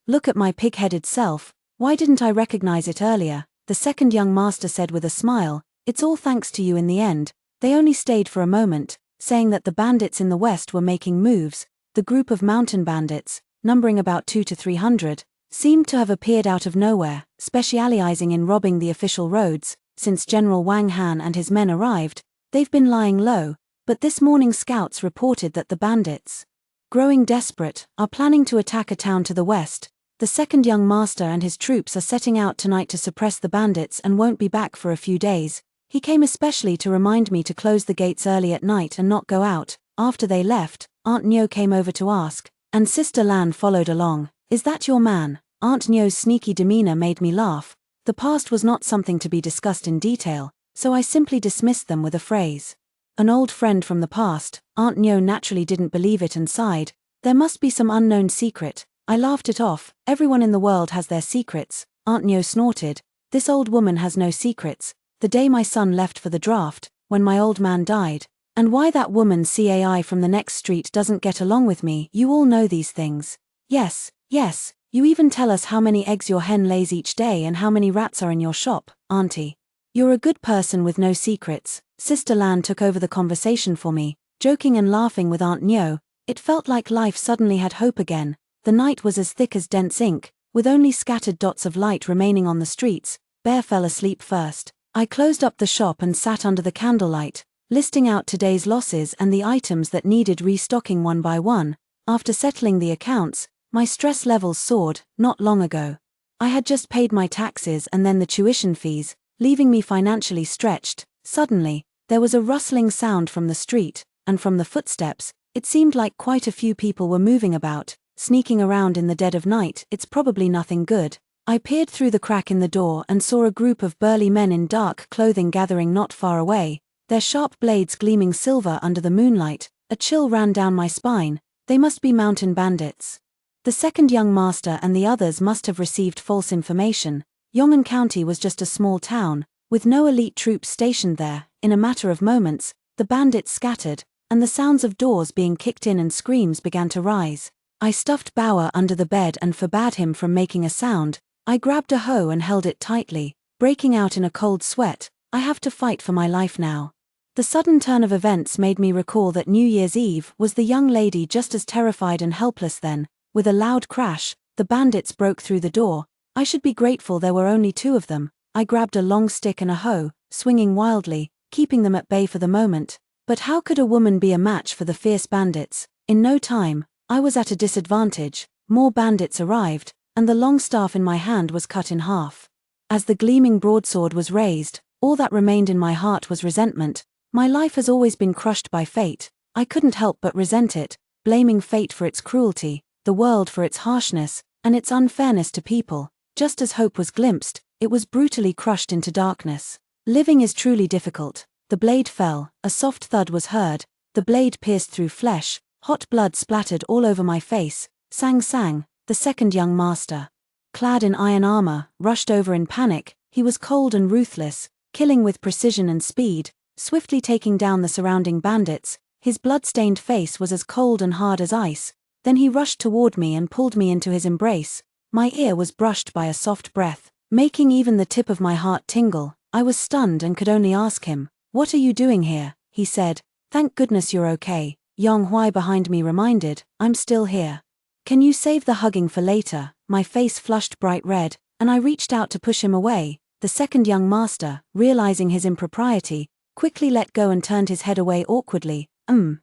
Look at my pig-headed self. Why didn't I recognize it earlier? The second young master said with a smile. It's all thanks to you in the end. They only stayed for a moment, saying that the bandits in the west were making moves. The group of mountain bandits, numbering about 200 to 300, seemed to have appeared out of nowhere, specializing in robbing the official roads. Since General Wang Han and his men arrived, they've been lying low, but this morning scouts reported that the bandits, growing desperate, are planning to attack a town to the west. The second young master and his troops are setting out tonight to suppress the bandits and won't be back for a few days. He came especially to remind me to close the gates early at night and not go out. After they left, Aunt Nyo came over to ask, and Sister Lan followed along, is that your man? Aunt Nyo's sneaky demeanor made me laugh. The past was not something to be discussed in detail, so I simply dismissed them with a phrase. An old friend from the past. Aunt Nyo naturally didn't believe it and sighed. There must be some unknown secret. I laughed it off. Everyone in the world has their secrets. Aunt Nyo snorted. This old woman has no secrets. The day my son left for the draft, when my old man died, and why that woman CAI from the next street doesn't get along with me. You all know these things. Yes, yes, you even tell us how many eggs your hen lays each day and how many rats are in your shop, Auntie. You're a good person with no secrets. Sister Lan took over the conversation for me, joking and laughing with Aunt Nyo. It felt like life suddenly had hope again. The night was as thick as dense ink, with only scattered dots of light remaining on the streets. Bear fell asleep first. I closed up the shop and sat under the candlelight, listing out today's losses and the items that needed restocking one by one. After settling the accounts, my stress levels soared. Not long ago, I had just paid my taxes and then the tuition fees, leaving me financially stretched. Suddenly, there was a rustling sound from the street, and from the footsteps, it seemed like quite a few people were moving about, sneaking around in the dead of night. It's probably nothing good. I peered through the crack in the door and saw a group of burly men in dark clothing gathering not far away, their sharp blades gleaming silver under the moonlight. A chill ran down my spine. They must be mountain bandits. The second young master and the others must have received false information. Yong'an County was just a small town, with no elite troops stationed there. In a matter of moments, the bandits scattered, and the sounds of doors being kicked in and screams began to rise. I stuffed Bauer under the bed and forbade him from making a sound. I grabbed a hoe and held it tightly, breaking out in a cold sweat. I have to fight for my life now. The sudden turn of events made me recall that New Year's Eve was the young lady just as terrified and helpless then. With a loud crash, the bandits broke through the door. I should be grateful there were only two of them. I grabbed a long stick and a hoe, swinging wildly, keeping them at bay for the moment. But how could a woman be a match for the fierce bandits? In no time, I was at a disadvantage. More bandits arrived, and the long staff in my hand was cut in half. As the gleaming broadsword was raised, all that remained in my heart was resentment. My life has always been crushed by fate. I couldn't help but resent it, blaming fate for its cruelty, the world for its harshness, and its unfairness to people. Just as hope was glimpsed, it was brutally crushed into darkness. Living is truly difficult. The blade fell, a soft thud was heard, the blade pierced through flesh, hot blood splattered all over my face. Sang Sang, the second young master, clad in iron armor, rushed over in panic. He was cold and ruthless, killing with precision and speed, swiftly taking down the surrounding bandits. His blood-stained face was as cold and hard as ice. Then he rushed toward me and pulled me into his embrace. My ear was brushed by a soft breath, making even the tip of my heart tingle. I was stunned and could only ask him, "What are you doing here?" He said, "Thank goodness you're okay." Yang Hui behind me reminded, "I'm still here. Can you save the hugging for later?" My face flushed bright red, and I reached out to push him away. The second young master, realizing his impropriety, quickly let go and turned his head away awkwardly.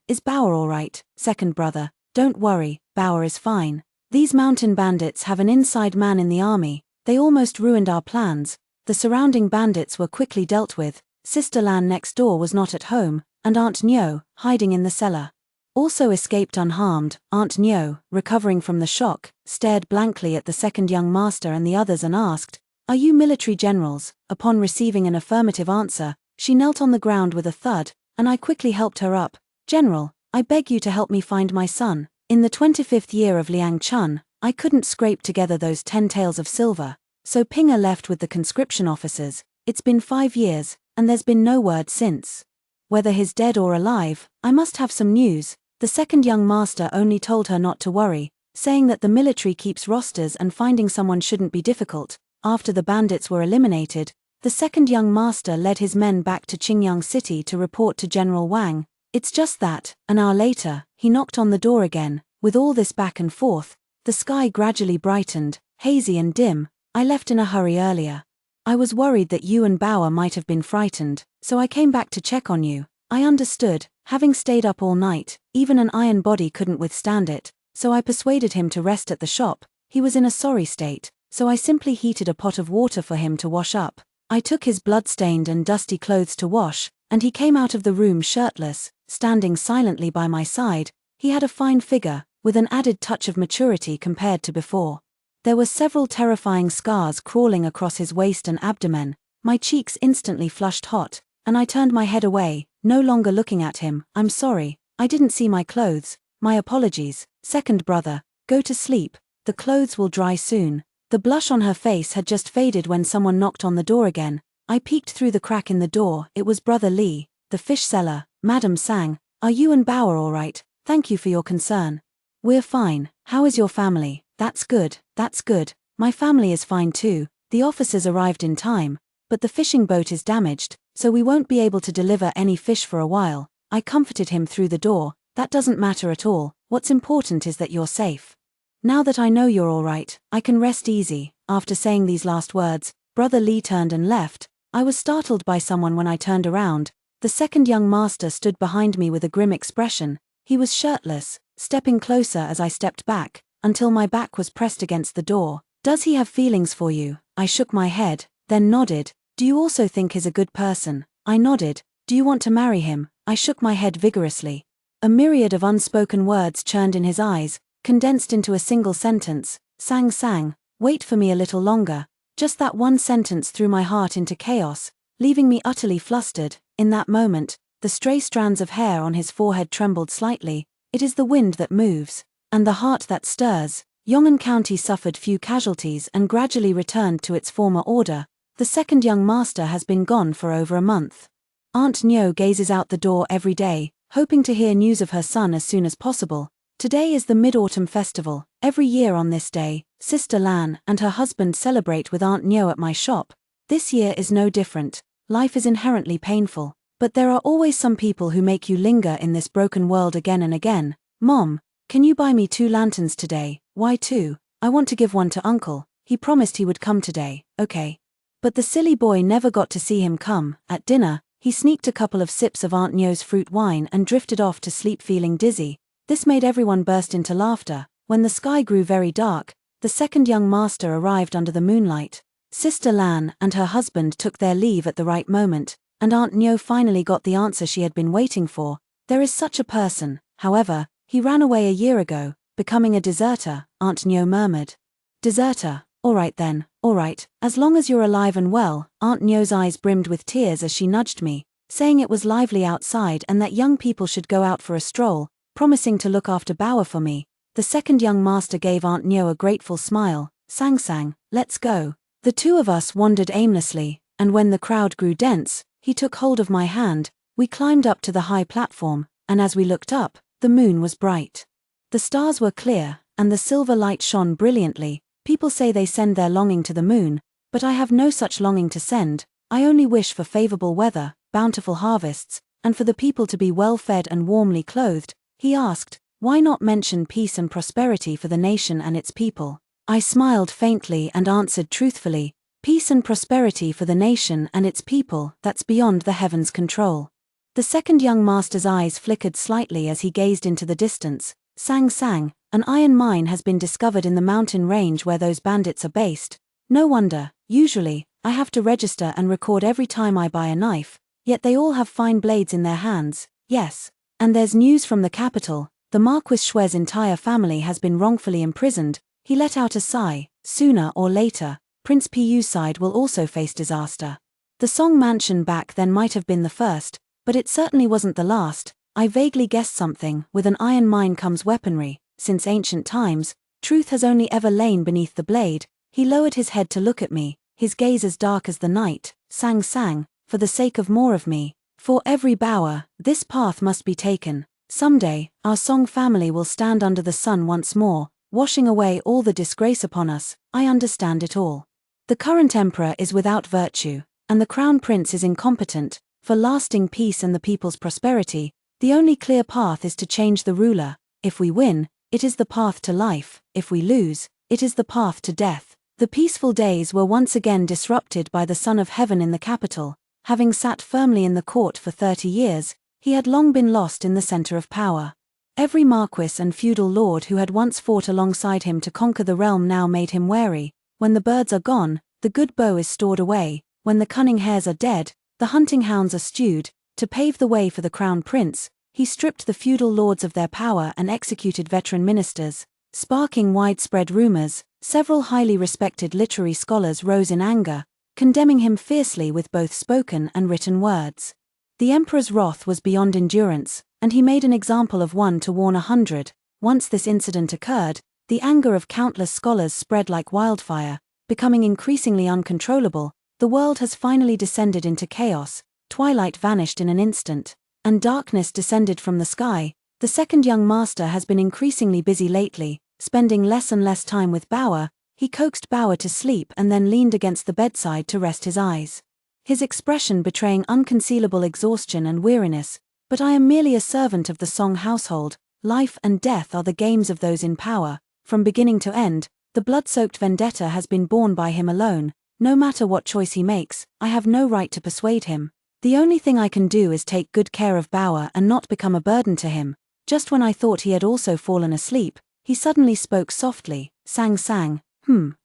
Is Bauer all right, second brother?" "Don't worry, Bauer is fine. These mountain bandits have an inside man in the army. They almost ruined our plans." The surrounding bandits were quickly dealt with. Sister Lan next door was not at home, and Aunt Nyo, hiding in the cellar, also escaped unharmed. Aunt Nyo, recovering from the shock, stared blankly at the second young master and the others and asked, "Are you military generals?" Upon receiving an affirmative answer, she knelt on the ground with a thud, and I quickly helped her up. "General, I beg you to help me find my son. In the 25th year of Liang Chun, I couldn't scrape together those 10 taels of silver, so Pinger left with the conscription officers. It's been 5 years, and there's been no word since. Whether he's dead or alive, I must have some news." The second young master only told her not to worry, saying that the military keeps rosters and finding someone shouldn't be difficult. After the bandits were eliminated, the second young master led his men back to Qingyang City to report to General Wang. It's just that, an hour later, he knocked on the door again. With all this back and forth, the sky gradually brightened, hazy and dim. "I left in a hurry earlier. I was worried that you and Bauer might have been frightened, so I came back to check on you." I understood. Having stayed up all night, even an iron body couldn't withstand it, so I persuaded him to rest at the shop. He was in a sorry state, so I simply heated a pot of water for him to wash up. I took his blood-stained and dusty clothes to wash, and he came out of the room shirtless, standing silently by my side. He had a fine figure, with an added touch of maturity compared to before. There were several terrifying scars crawling across his waist and abdomen. My cheeks instantly flushed hot, and I turned my head away, no longer looking at him. "I'm sorry, I didn't see my clothes. My apologies, second brother. Go to sleep." the clothes will dry soon. The blush on her face had just faded when someone knocked on the door again. I peeked through the crack in the door. It was Brother Lee, the fish seller. Madam Sang, are you and Bauer all right? Thank you for your concern. We're fine. How is your family? That's good, that's good. My family is fine too. The officers arrived in time, but the fishing boat is damaged, so we won't be able to deliver any fish for a while. I comforted him through the door. That doesn't matter at all. What's important is that you're safe. Now that I know you're all right, I can rest easy. After saying these last words, Brother Lee turned and left. I was startled by someone when I turned around. The second young master stood behind me with a grim expression. He was shirtless, stepping closer as I stepped back, until my back was pressed against the door. Does he have feelings for you? I shook my head, then nodded. Do you also think he's a good person? I nodded. Do you want to marry him? I shook my head vigorously. A myriad of unspoken words churned in his eyes, condensed into a single sentence. Sang Sang, wait for me a little longer. Just that one sentence threw my heart into chaos, leaving me utterly flustered. In that moment, the stray strands of hair on his forehead trembled slightly. It is the wind that moves, and the heart that stirs. Yong'an County suffered few casualties and gradually returned to its former order. The second young master has been gone for over a month. Aunt Nyo gazes out the door every day, hoping to hear news of her son as soon as possible. Today is the Mid-Autumn Festival. Every year on this day, Sister Lan and her husband celebrate with Aunt Nyo at my shop. This year is no different. Life is inherently painful, but there are always some people who make you linger in this broken world again and again. Mom, can you buy me 2 lanterns today? Why 2? I want to give one to Uncle. He promised he would come today. Okay. But the silly boy never got to see him come. At dinner, he sneaked a couple of sips of Aunt Nyo's fruit wine and drifted off to sleep feeling dizzy. This made everyone burst into laughter. When the sky grew very dark, the second young master arrived under the moonlight. Sister Lan and her husband took their leave at the right moment, and Aunt Nyo finally got the answer she had been waiting for. There is such a person, however, he ran away a year ago, becoming a deserter, Aunt Nyo murmured. Deserter, all right then, all right, as long as you're alive and well. Aunt Nyo's eyes brimmed with tears as she nudged me, saying it was lively outside and that young people should go out for a stroll, promising to look after Bauer for me. The second young master gave Aunt Nyo a grateful smile. Sang Sang, let's go. The two of us wandered aimlessly, and when the crowd grew dense, he took hold of my hand. We climbed up to the high platform, and as we looked up, the moon was bright. The stars were clear, and the silver light shone brilliantly. People say they send their longing to the moon, but I have no such longing to send. I only wish for favorable weather, bountiful harvests, and for the people to be well fed and warmly clothed. He asked, why not mention peace and prosperity for the nation and its people? I smiled faintly and answered truthfully, peace and prosperity for the nation and its people, that's beyond the heavens' control. The second young master's eyes flickered slightly as he gazed into the distance. Sang Sang, an iron mine has been discovered in the mountain range where those bandits are based. No wonder, usually, I have to register and record every time I buy a knife, yet they all have fine blades in their hands. Yes. And there's news from the capital. The Marquis Shue's entire family has been wrongfully imprisoned. He let out a sigh. Sooner or later, Prince Pu's side will also face disaster. The Song Mansion back then might have been the first, but it certainly wasn't the last. I vaguely guessed something. With an iron mine comes weaponry. Since ancient times, truth has only ever lain beneath the blade. He lowered his head to look at me, his gaze as dark as the night. Sang Sang, for the sake of more of me, for every Bauer, this path must be taken. Someday, our Song family will stand under the sun once more, washing away all the disgrace upon us. I understand it all. The current emperor is without virtue, and the crown prince is incompetent. For lasting peace and the people's prosperity, the only clear path is to change the ruler. If we win, it is the path to life. If we lose, it is the path to death. The peaceful days were once again disrupted by the Son of Heaven in the capital. Having sat firmly in the court for 30 years, he had long been lost in the center of power. Every marquis and feudal lord who had once fought alongside him to conquer the realm now made him wary. When the birds are gone, the good bow is stored away. When the cunning hares are dead, the hunting hounds are stewed. To pave the way for the crown prince, he stripped the feudal lords of their power and executed veteran ministers, sparking widespread rumors. Several highly respected literary scholars rose in anger, condemning him fiercely with both spoken and written words. The emperor's wrath was beyond endurance, and he made an example of 1 to warn 100. Once this incident occurred, The anger of countless scholars spread like wildfire, becoming increasingly uncontrollable. The world has finally descended into chaos, twilight vanished in an instant, and darkness descended from the sky. The second young master has been increasingly busy lately, spending less and less time with Bao. He coaxed Bao to sleep and then leaned against the bedside to rest his eyes, his expression betraying unconcealable exhaustion and weariness. But I am merely a servant of the Song household. Life and death are the games of those in power. From beginning to end, the blood-soaked vendetta has been borne by him alone. No matter what choice he makes, I have no right to persuade him. The only thing I can do is take good care of Bao and not become a burden to him. Just when I thought he had also fallen asleep, he suddenly spoke softly. Sang sang.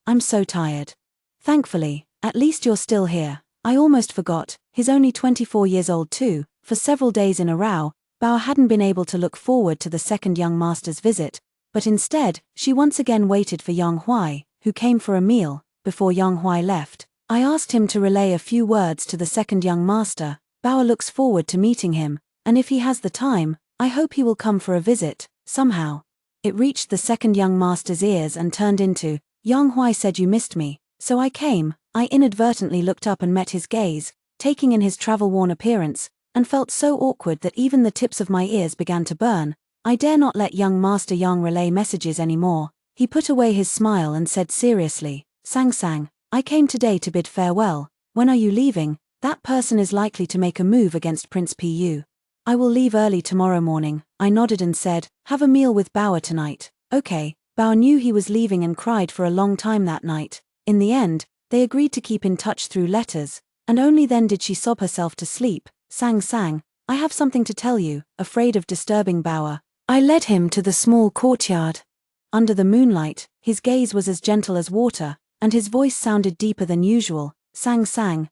I'm so tired. Thankfully, at least you're still here. I almost forgot, he's only 24 years old too. For several days in a row, Bao hadn't been able to look forward to the second young master's visit, but instead, she once again waited for Yang Huai, who came for a meal. Before Yang Huai left, I asked him to relay a few words to the second young master. Bao looks forward to meeting him, and if he has the time, I hope he will come for a visit, somehow. It reached the second young master's ears and turned into, Yang Huai said you missed me, so I came. I inadvertently looked up and met his gaze, taking in his travel-worn appearance, and felt so awkward that even the tips of my ears began to burn. I dare not let young Master Yang relay messages anymore. He put away his smile and said seriously, Sang sang, I came today to bid farewell. When are you leaving? That person is likely to make a move against Prince Pu. I will leave early tomorrow morning. I nodded and said, have a meal with Bao tonight. Okay. Bao knew he was leaving and cried for a long time that night. In the end, they agreed to keep in touch through letters, and only then did she sob herself to sleep. Sang sang, I have something to tell you. Afraid of disturbing Bao, I led him to the small courtyard. Under the moonlight, his gaze was as gentle as water, and his voice sounded deeper than usual. Sang sang,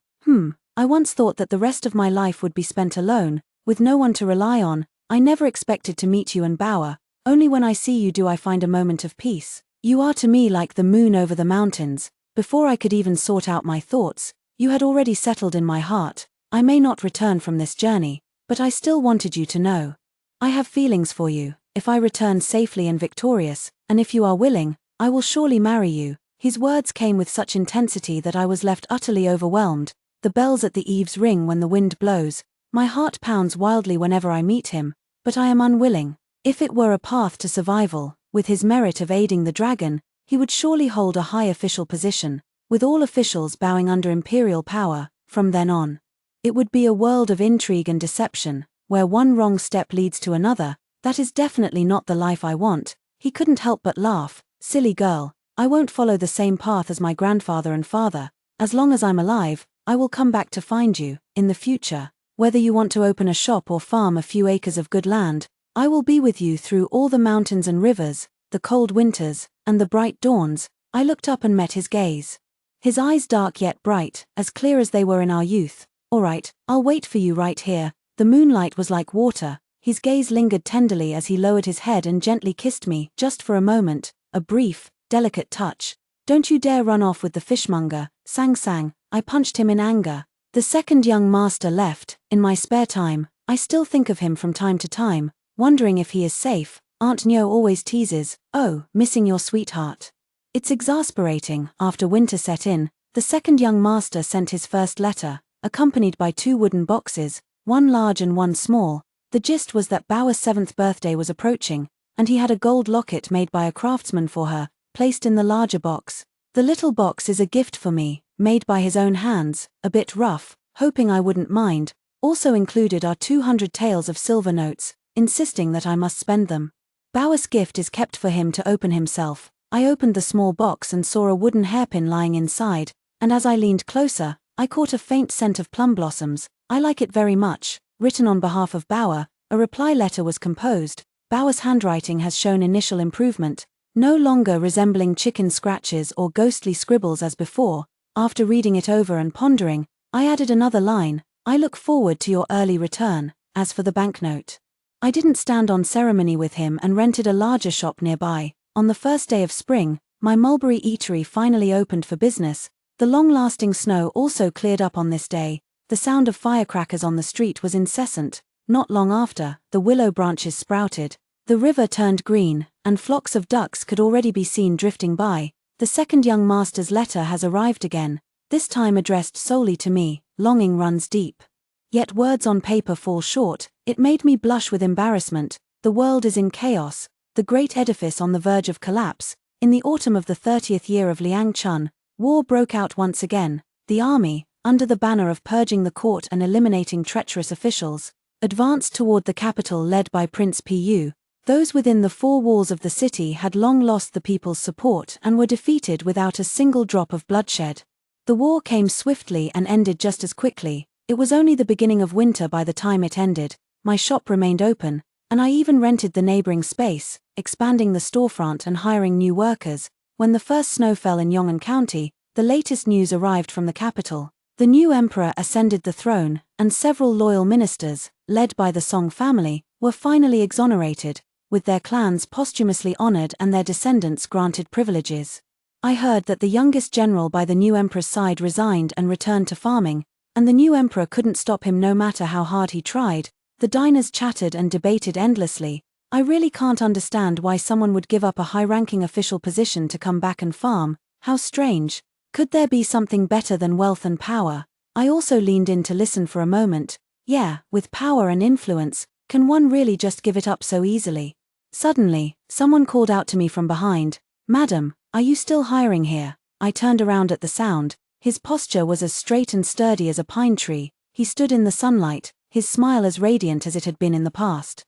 I once thought that the rest of my life would be spent alone, with no one to rely on. I never expected to meet you and Bao. Only when I see you do I find a moment of peace. You are to me like the moon over the mountains. Before I could even sort out my thoughts, you had already settled in my heart. I may not return from this journey, but I still wanted you to know. I have feelings for you. If I return safely and victorious, and if you are willing, I will surely marry you. His words came with such intensity that I was left utterly overwhelmed. The bells at the eaves ring when the wind blows. My heart pounds wildly whenever I meet him, but I am unwilling. If it were a path to survival, with his merit of aiding the dragon, he would surely hold a high official position, with all officials bowing under imperial power. From then on, it would be a world of intrigue and deception, where one wrong step leads to another. That is definitely not the life I want. He couldn't help but laugh. Silly girl, I won't follow the same path as my grandfather and father. As long as I'm alive, I will come back to find you. In the future, whether you want to open a shop or farm a few acres of good land, I will be with you through all the mountains and rivers, the cold winters, and the bright dawns. I looked up and met his gaze. His eyes dark yet bright, as clear as they were in our youth. All right, I'll wait for you right here. The moonlight was like water. His gaze lingered tenderly as he lowered his head and gently kissed me, just for a moment, a brief, delicate touch. Don't you dare run off with the fishmonger. Sang sang, I punched him in anger. The second young master left. In my spare time, I still think of him from time to time, wondering if he is safe. Aunt Nyo always teases, oh, missing your sweetheart. It's exasperating. After winter set in, the second young master sent his first letter, accompanied by 2 wooden boxes, one large and one small. The gist was that Bao's 7th birthday was approaching, and he had a gold locket made by a craftsman for her, placed in the larger box. The little box is a gift for me, made by his own hands, a bit rough, hoping I wouldn't mind. Also included are 200 taels of silver notes, insisting that I must spend them. Bao's gift is kept for him to open himself. I opened the small box and saw a wooden hairpin lying inside, and as I leaned closer, I caught a faint scent of plum blossoms. I like it very much. Written on behalf of Bao, a reply letter was composed. Bao's handwriting has shown initial improvement, no longer resembling chicken scratches or ghostly scribbles as before. After reading it over and pondering, I added another line, I look forward to your early return. As for the banknote, I didn't stand on ceremony with him and rented a larger shop nearby. On the first day of spring, my mulberry eatery finally opened for business. The long-lasting snow also cleared up on this day. The sound of firecrackers on the street was incessant. Not long after, the willow branches sprouted. The river turned green, and flocks of ducks could already be seen drifting by. The second young master's letter has arrived again, this time addressed solely to me. Longing runs deep. Yet words on paper fall short. It made me blush with embarrassment. The world is in chaos, the great edifice on the verge of collapse. In the autumn of the 30th year of Liang Chun, war broke out once again. The army, under the banner of purging the court and eliminating treacherous officials, advanced toward the capital led by Prince Pu. Those within the four walls of the city had long lost the people's support and were defeated without a single drop of bloodshed. The war came swiftly and ended just as quickly. It was only the beginning of winter by the time it ended. My shop remained open, and I even rented the neighboring space, expanding the storefront and hiring new workers. When the first snow fell in Yong'an County, the latest news arrived from the capital. The new emperor ascended the throne, and several loyal ministers, led by the Song family, were finally exonerated, with their clans posthumously honored and their descendants granted privileges. I heard that the youngest general by the new emperor's side resigned and returned to farming, and the new emperor couldn't stop him no matter how hard he tried. The diners chattered and debated endlessly. I really can't understand why someone would give up a high-ranking official position to come back and farm. How strange. Could there be something better than wealth and power? I also leaned in to listen for a moment. Yeah, with power and influence, can one really just give it up so easily? Suddenly, someone called out to me from behind, "Madam, are you still hiring here?" I turned around at the sound. His posture was as straight and sturdy as a pine tree. He stood in the sunlight, his smile as radiant as it had been in the past.